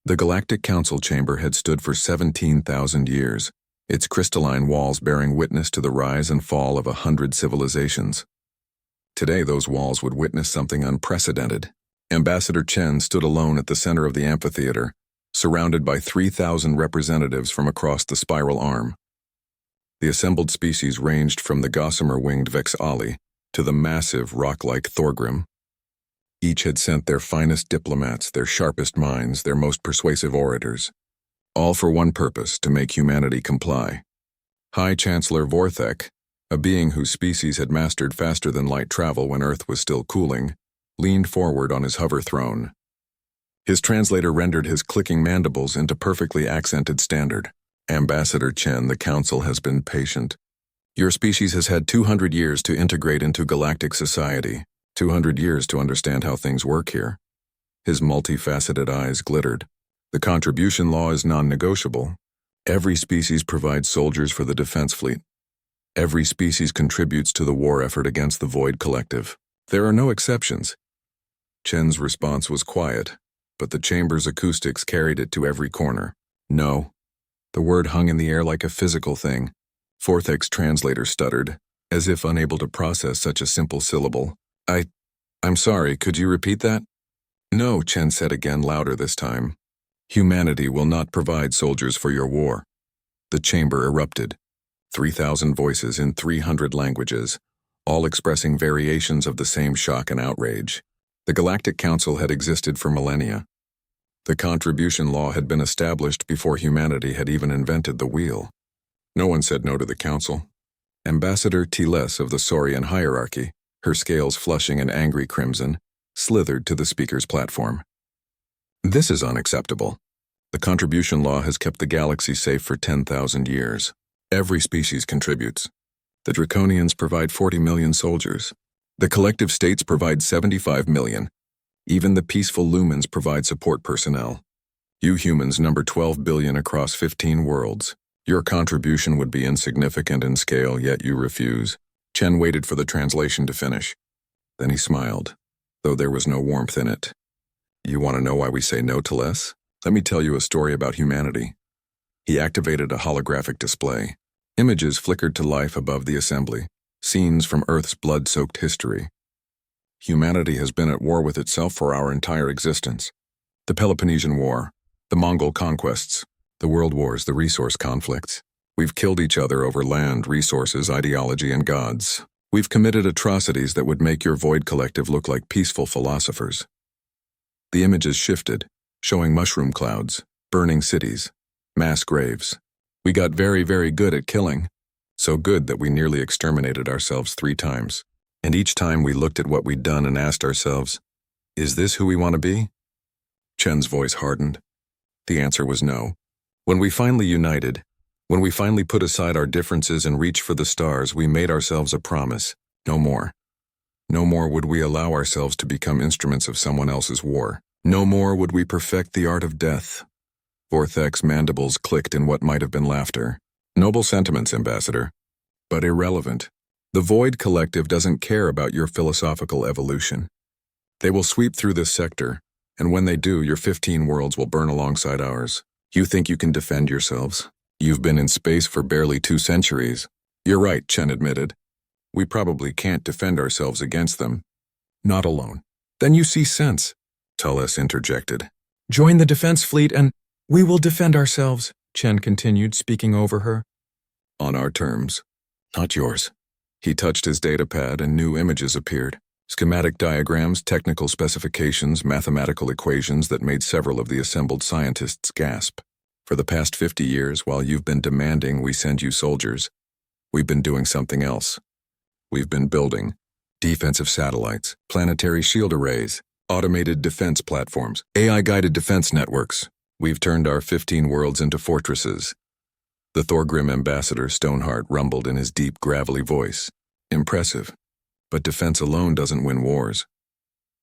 The Galactic Council chamber had stood for 17,000 years, its crystalline walls bearing witness to the rise and fall of 100 civilizations. Today those walls would witness something unprecedented. Ambassador Chen stood alone at the center of the amphitheater, surrounded by 3,000 representatives from across the spiral arm. The assembled species ranged from the gossamer-winged Vexali to the massive, rock-like Thorgrim. Each had sent their finest diplomats, their sharpest minds, their most persuasive orators, all for one purpose, to make humanity comply. High Chancellor Vorthek, a being whose species had mastered faster than light travel when Earth was still cooling, leaned forward on his hover throne. His translator rendered his clicking mandibles into perfectly accented standard. Ambassador Chen, the Council has been patient. Your species has had 200 years to integrate into galactic society, 200 years to understand how things work here. His multifaceted eyes glittered. The contribution law is non-negotiable. Every species provides soldiers for the defense fleet. Every species contributes to the war effort against the Void Collective. There are no exceptions. Chen's response was quiet, but the chamber's acoustics carried it to every corner. No. The word hung in the air like a physical thing. Vorthek's translator stuttered, as if unable to process such a simple syllable. I'm sorry, could you repeat that? No, Chen said again, louder this time. Humanity will not provide soldiers for your war. The chamber erupted. 3,000 voices in 300 languages, all expressing variations of the same shock and outrage. The Galactic Council had existed for millennia. The contribution law had been established before humanity had even invented the wheel. No one said no to the Council. Ambassador Tiles of the Saurian hierarchy, her scales flushing an angry crimson, slithered to the speaker's platform. This is unacceptable. The contribution law has kept the galaxy safe for 10,000 years. Every species contributes. The Draconians provide 40 million soldiers. The collective states provide 75 million. Even the peaceful Lumens provide support personnel. You humans number 12 billion across 15 worlds. Your contribution would be insignificant in scale, yet you refuse. Chen waited for the translation to finish. Then he smiled, though there was no warmth in it. You want to know why we say no to less? Let me tell you a story about humanity. He activated a holographic display. Images flickered to life above the assembly, scenes from Earth's blood-soaked history. Humanity has been at war with itself for our entire existence. The Peloponnesian War, the Mongol conquests, the world wars, the resource conflicts. We've killed each other over land, resources, ideology, and gods. We've committed atrocities that would make your Void Collective look like peaceful philosophers. The images shifted, showing mushroom clouds, burning cities, mass graves. We got very, very good at killing. So good that we nearly exterminated ourselves 3 times. And each time we looked at what we'd done and asked ourselves, is this who we want to be? Chen's voice hardened. The answer was no. When we finally united, when we finally put aside our differences and reached for the stars, we made ourselves a promise. No more. No more would we allow ourselves to become instruments of someone else's war. No more would we perfect the art of death. Vorthek's mandibles clicked in what might have been laughter. Noble sentiments, Ambassador, but irrelevant. The Void Collective doesn't care about your philosophical evolution. They will sweep through this sector, and when they do, your 15 worlds will burn alongside ours. You think you can defend yourselves? You've been in space for barely 2 centuries. You're right, Chen admitted. We probably can't defend ourselves against them. Not alone. Then you see sense, Tullis interjected. Join the defense fleet and we will defend ourselves, Chen continued, speaking over her. On our terms, not yours. He touched his datapad and new images appeared. Schematic diagrams, technical specifications, mathematical equations that made several of the assembled scientists gasp. For the past 50 years, while you've been demanding we send you soldiers, we've been doing something else. We've been building defensive satellites, planetary shield arrays, automated defense platforms, AI-guided defense networks. We've turned our 15 worlds into fortresses. The Thorgrim ambassador Stoneheart rumbled in his deep, gravelly voice. Impressive. But defense alone doesn't win wars.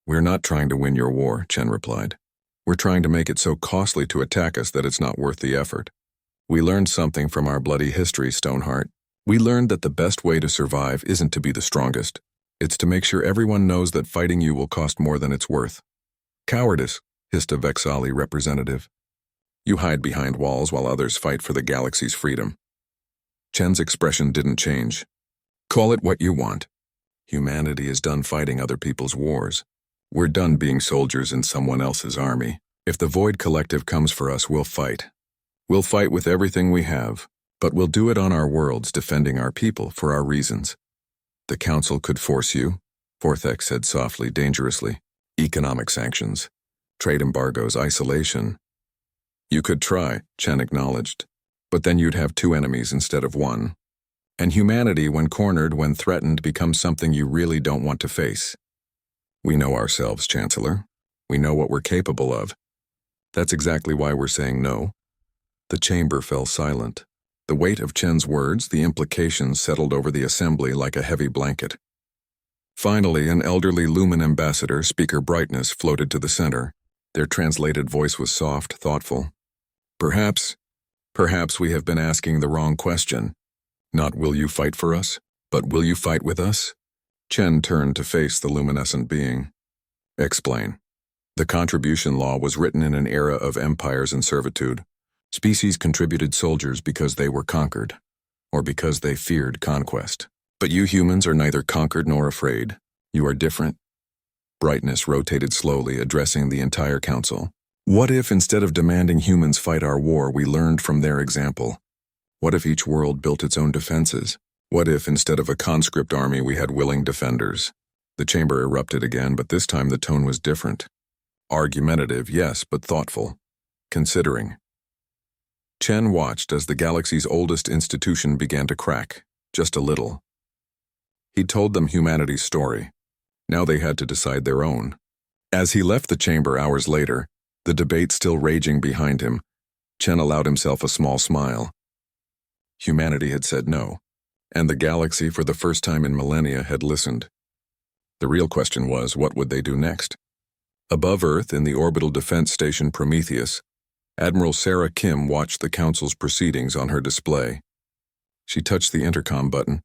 We're not trying to win your war, Chen replied. We're trying to make it so costly to attack us that it's not worth the effort. We learned something from our bloody history, Stoneheart. We learned that the best way to survive isn't to be the strongest. It's to make sure everyone knows that fighting you will cost more than it's worth. Cowardice, hissed a Vexali representative. You hide behind walls while others fight for the galaxy's freedom. Chen's expression didn't change. Call it what you want. Humanity is done fighting other people's wars. We're done being soldiers in someone else's army. If the Void Collective comes for us, we'll fight. We'll fight with everything we have, but we'll do it on our worlds, defending our people for our reasons. The Council could force you, Vortex said softly, dangerously. Economic sanctions, trade embargoes, isolation. You could try, Chen acknowledged, but then you'd have two enemies instead of one. And humanity, when cornered, when threatened, becomes something you really don't want to face. We know ourselves, Chancellor. We know what we're capable of. That's exactly why we're saying no. The chamber fell silent. The weight of Chen's words, the implications, settled over the assembly like a heavy blanket. Finally, an elderly Lumen ambassador, Speaker Brightness, floated to the center. Their translated voice was soft, thoughtful. Perhaps we have been asking the wrong question. Not will you fight for us, but will you fight with us? Chen turned to face the luminescent being. Explain. The contribution law was written in an era of empires and servitude. Species contributed soldiers because they were conquered, or because they feared conquest. But you humans are neither conquered nor afraid. You are different. Brightness rotated slowly, addressing the entire council. What if, instead of demanding humans fight our war, we learned from their example? What if each world built its own defenses? What if, instead of a conscript army, we had willing defenders? The chamber erupted again, but this time the tone was different. Argumentative, yes, but thoughtful. Considering. Chen watched as the galaxy's oldest institution began to crack, just a little. He'd told them humanity's story. Now they had to decide their own. As he left the chamber hours later, the debate still raging behind him, Chen allowed himself a small smile. Humanity had said no, and the galaxy, for the first time in millennia, had listened. The real question was, what would they do next? Above Earth, in the orbital defense station Prometheus, Admiral Sarah Kim watched the Council's proceedings on her display. She touched the intercom button.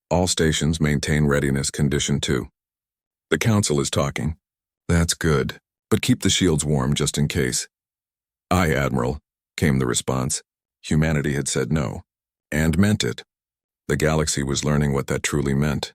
All stations maintain readiness condition 2. The Council is talking. That's good, but keep the shields warm just in case. Aye, Admiral, came the response. Humanity had said no, and meant it. The galaxy was learning what that truly meant.